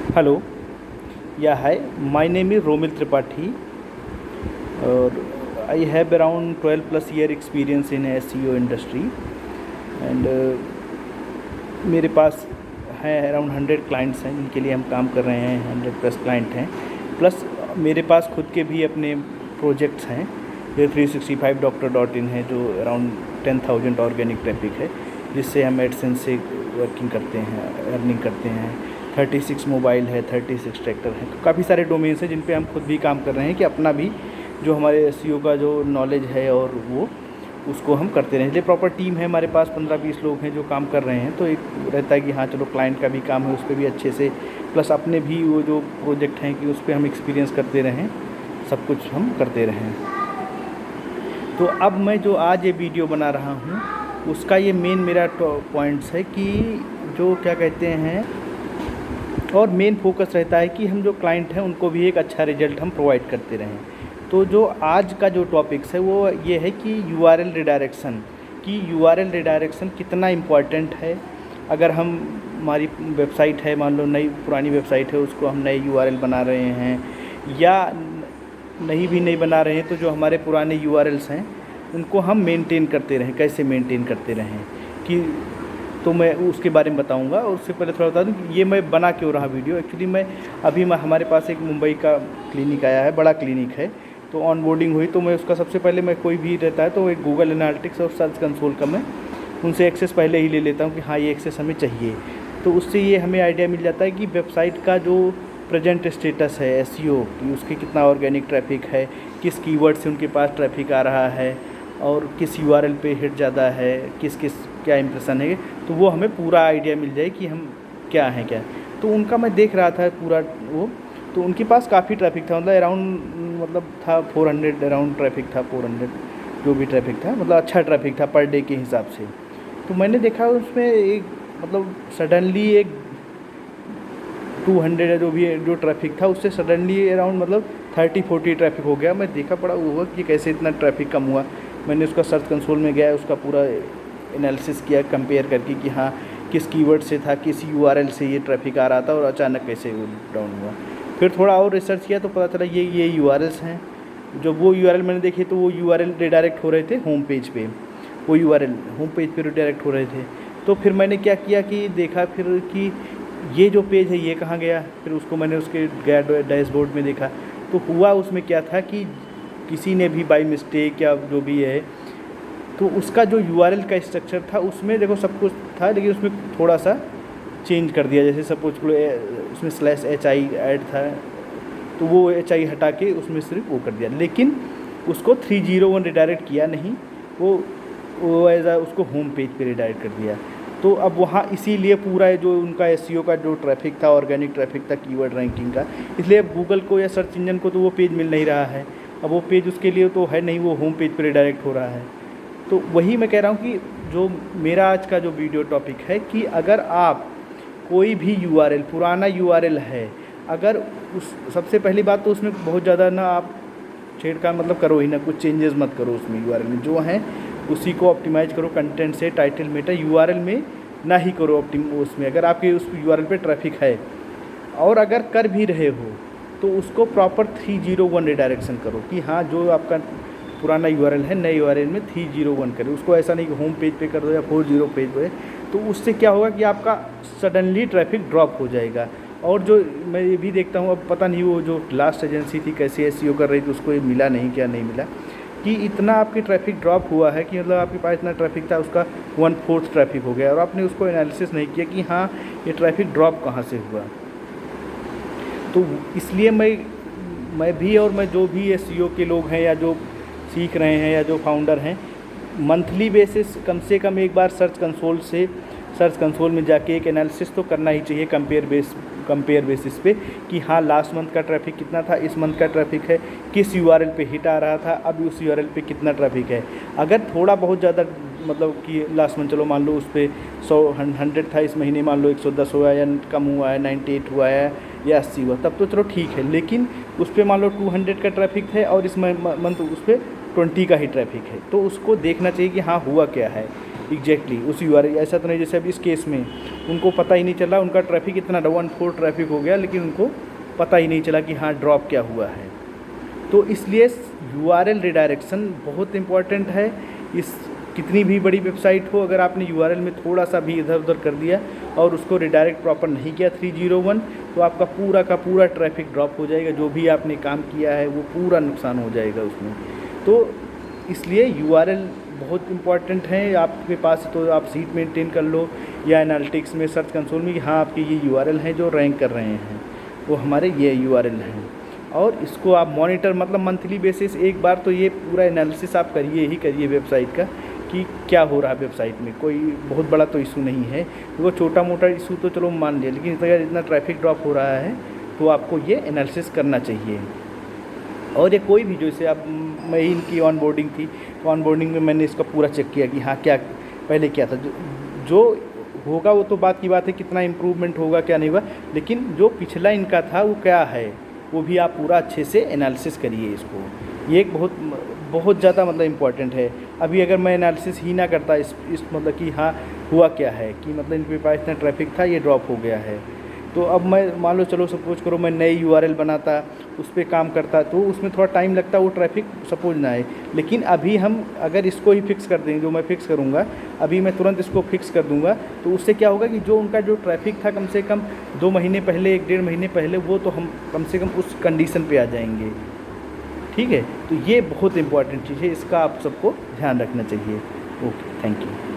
Hello, yeah, hi. My name is Romil Tripathi, or I have around 12 plus year experience in SEO industry, and मेरे पास है around 100 clients हैं जिनके लिए हम काम कर रहे हैं। 100 प्लस क्लाइंट हैं, प्लस मेरे पास खुद के भी अपने प्रोजेक्ट्स हैं। ये 365doctor.in है जो अराउंड 10,000 ऑर्गेनिक ट्रैफिक है, जिससे हम एडसेंस से वर्किंग करते हैं, अर्निंग करते हैं। 36 मोबाइल है, 36 ट्रैक्टर है, तो काफ़ी सारे डोमेन्स हैं जिन पे हम खुद भी काम कर रहे हैं कि अपना भी जो हमारे एसईओ का जो नॉलेज है और वो उसको हम करते रहें। इसलिए प्रॉपर टीम है हमारे पास, 15-20 लोग हैं जो काम कर रहे हैं। तो एक रहता है कि हाँ चलो क्लाइंट का भी काम है, उस पर भी अच्छे से, प्लस अपने भी वो जो प्रोजेक्ट हैं कि उस पर हम एक्सपीरियंस करते रहें, सब कुछ हम करते रहें। तो अब मैं जो आज ये वीडियो बना रहा हूँ उसका ये मेन मेरा पॉइंट्स है कि जो क्या कहते हैं, और मेन फोकस रहता है कि हम जो क्लाइंट हैं उनको भी एक अच्छा रिजल्ट हम प्रोवाइड करते रहें। तो जो आज का जो टॉपिक्स है वो ये है कि यूआरएल रिडायरेक्शन, कि यूआरएल रिडायरेक्शन कितना इम्पॉर्टेंट है। अगर हम हमारी वेबसाइट है, मान लो नई पुरानी वेबसाइट है, उसको हम नई यूआरएल बना रहे हैं या नहीं बना रहे हैं, तो जो हमारे पुराने यूआरएल्स हैं उनको हम मेंटेन करते रहें। कैसे मेंटेन करते रहें कि तो मैं उसके बारे में बताऊंगा। और उससे पहले थोड़ा बता दूं कि ये मैं बना क्यों रहा वीडियो। एक्चुअली मैं हमारे पास एक मुंबई का क्लिनिक आया है, बड़ा क्लिनिक है, तो ऑनबोर्डिंग हुई। तो मैं उसका सबसे पहले, मैं कोई भी रहता है तो एक गूगल एनालिटिक्स और सर्च कंसोल का मैं उनसे एक्सेस पहले ही ले लेता हूँ कि हाँ ये एक्सेस हमें चाहिए। तो उससे ये हमें आइडिया मिल जाता है कि वेबसाइट का जो प्रेजेंट स्टेटस है एसईओ की, उसके कितना ऑर्गेनिक ट्रैफिक है, किस कीवर्ड से उनके पास ट्रैफिक आ रहा है, और किस यूआरएल पे हिट ज़्यादा है, किस क्या इंप्रेशन है। तो वो हमें पूरा आइडिया मिल जाए कि हम क्या हैं क्या। तो उनका मैं देख रहा था पूरा वो, तो उनके पास काफ़ी ट्रैफिक था, मतलब अराउंड था 400 अराउंड ट्रैफिक था, 400 जो भी ट्रैफिक था, मतलब अच्छा ट्रैफिक था पर डे के हिसाब से। तो मैंने देखा उसमें एक सडनली एक 200 जो भी जो ट्रैफिक था उससे सडनली अराउंड 30-40 ट्रैफिक हो गया। मैं देखा पड़ा हुआ कि कैसे इतना ट्रैफिक कम हुआ। मैंने उसका सर्च कंसोल में गया, उसका पूरा एनालिसिस किया कंपेयर करके कि हाँ किस कीवर्ड से था, किस यूआरएल से ये ट्रैफिक आ रहा था और अचानक कैसे वो डाउन हुआ। फिर थोड़ा और रिसर्च किया तो पता चला ये यूआरएल्स हैं। जो वो यूआरएल मैंने देखे तो वो यूआरएल रिडायरेक्ट हो रहे थे होम पेज पे, वो यूआरएल होम पेज पे रिडायरेक्ट हो रहे थे। तो फिर मैंने क्या किया कि देखा फिर कि ये जो पेज है ये कहाँ गया। फिर उसको मैंने उसके गया डैशबोर्ड में देखा, तो हुआ उसमें क्या था कि किसी ने भी बाय मिस्टेक या जो भी है, तो उसका जो यूआरएल का स्ट्रक्चर था उसमें देखो सब कुछ था, लेकिन उसमें थोड़ा सा चेंज कर दिया। जैसे सपोज उसमें /hi ऐड था, तो वो hi हटा के उसमें सिर्फ वो कर दिया, लेकिन उसको 301 रिडायरेक्ट किया नहीं, वो एज उसको होम पेज पे रिडायरेक्ट कर दिया। तो अब वहाँ इसीलिए पूरा जो उनका एसईओ का जो ट्रैफिक था, ऑर्गेनिक ट्रैफिक था कीवर्ड रैंकिंग का, इसलिए अब गूगल को या सर्च इंजन को तो वो पेज मिल नहीं रहा है। अब वो पेज उसके लिए तो है नहीं, वो होम पेज पे रिडायरेक्ट हो रहा है। तो वही मैं कह रहा हूँ कि जो मेरा आज का जो वीडियो टॉपिक है कि अगर आप कोई भी यूआरएल, पुराना यूआरएल है, अगर उस सबसे पहली बात तो उसमें बहुत ज़्यादा ना आप छेड़छाड़ करो ही ना, कुछ चेंजेस मत करो उसमें। यूआरएल में जो हैं उसी को ऑप्टिमाइज़ करो, कंटेंट से, टाइटल मेटा, यूआरएल में ना ही करो उसमें। अगर आपके उस यूआरएल पे ट्रैफिक है और अगर कर भी रहे हो तो उसको प्रॉपर 301 रिडायरेक्शन करो कि हाँ जो आपका पुराना यूआरएल है नए यूआरएल में 301 करें उसको। ऐसा नहीं कि होम पेज पे कर दो या 40 पेज पे, तो उससे क्या होगा कि आपका सडनली ट्रैफिक ड्रॉप हो जाएगा। और जो मैं ये भी देखता हूँ, अब पता नहीं वो जो लास्ट एजेंसी थी कैसे एसईओ कर रही थी, उसको ये मिला नहीं, क्या नहीं मिला कि इतना आपकी ट्रैफिक ड्रॉप हुआ है कि आपके पास इतना ट्रैफिक था उसका 1/4 ट्रैफिक हो गया, और आपने उसको एनालिसिस नहीं किया कि हाँ ये ट्रैफिक ड्रॉप कहाँ से हुआ। तो इसलिए मैं भी और मैं जो भी एसईओ के लोग हैं या जो सीख रहे हैं या जो फाउंडर हैं, मंथली बेसिस कम से कम एक बार सर्च कंसोल में जाके एक एनालिसिस तो करना ही चाहिए कंपेयर बेसिस पे कि हाँ लास्ट मंथ का ट्रैफिक कितना था, इस मंथ का ट्रैफिक है, किस यूआरएल पे हिट आ रहा था, अब उस यूआरएल पे कितना ट्रैफिक है। अगर थोड़ा बहुत ज़्यादा कि लास्ट मंथ चलो मान लो उस पर 100 था, इस महीने मान लो 110 हुआ या कम हुआ है, 98 हुआ है या 80 हुआ, तब तो चलो ठीक है। लेकिन उस पर मान लो 200 का ट्रैफिक है और इस मंथ उस पर 20 का ही ट्रैफिक है, तो उसको देखना चाहिए कि हाँ हुआ क्या है। एग्जैक्टली उस यूआरएल। ऐसा तो नहीं जैसे अब इस केस में उनको पता ही नहीं चला, उनका ट्रैफिक इतना 1.4 ट्रैफिक हो गया, लेकिन उनको पता ही नहीं चला कि हाँ ड्रॉप क्या हुआ है। तो इसलिए यूआरएल रिडायरेक्शन बहुत इम्पॉर्टेंट है। इस कितनी भी बड़ी वेबसाइट हो, अगर आपने यूआरएल में थोड़ा सा भी इधर उधर कर दिया और उसको रिडायरेक्ट प्रॉपर नहीं किया 301, तो आपका पूरा का पूरा ट्रैफिक ड्रॉप हो जाएगा। जो भी आपने काम किया है वो पूरा नुकसान हो जाएगा उसमें। तो इसलिए यूआरएल बहुत इम्पॉर्टेंट है। आपके पास तो आप सीट मेंटेन कर लो या एनालिटिक्स में सर्च कंसोल में कि हाँ आपके ये यूआरएल हैं जो रैंक कर रहे हैं, वो हमारे ये यूआरएल हैं। और इसको आप मॉनिटर मतलब मंथली बेसिस एक बार तो ये पूरा एनालिसिस आप करिए ही करिए वेबसाइट का कि क्या हो रहा है वेबसाइट में। कोई बहुत बड़ा तो इशू नहीं है, वो छोटा मोटा इशू तो चलो मान लिया, लेकिन अगर इतना ट्रैफिक ड्रॉप हो रहा है तो आपको ये एनालिसिस करना चाहिए। और ये कोई भी जैसे आप मैं इनकी ऑनबोर्डिंग थी, तो ऑनबोर्डिंग में मैंने इसका पूरा चेक किया कि हाँ क्या पहले क्या था। जो होगा वो तो बात की बात है, कितना इम्प्रूवमेंट होगा क्या नहीं होगा, लेकिन जो पिछला इनका था वो क्या है वो भी आप पूरा अच्छे से एनालिसिस करिए इसको। ये एक बहुत ज़्यादा मतलब इम्पॉर्टेंट है। अभी अगर मैं एनालिसिस ही ना करता इस मतलब कि हाँ हुआ क्या है कि मतलब इनके पास इतना ट्रैफिक था ये ड्रॉप हो गया है, तो अब मैं मान लो चलो सपोज करो मैं नई यूआरएल बनाता, उस पर काम करता, तो उसमें थोड़ा टाइम लगता, वो ट्रैफिक सपोज ना आए। लेकिन अभी हम अगर इसको ही फिक्स कर देंगे, जो मैं फिक्स करूँगा अभी मैं तुरंत इसको फिक्स कर दूँगा, तो उससे क्या होगा कि जो उनका जो ट्रैफिक था कम से कम 2 महीने पहले 1-1.5 महीने पहले, वो तो हम कम से कम उस कंडीशन पे आ जाएंगे। ठीक है, तो ये बहुत इंपॉर्टेंट चीज़ है, इसका आप सबको ध्यान रखना चाहिए। Okay, thank you.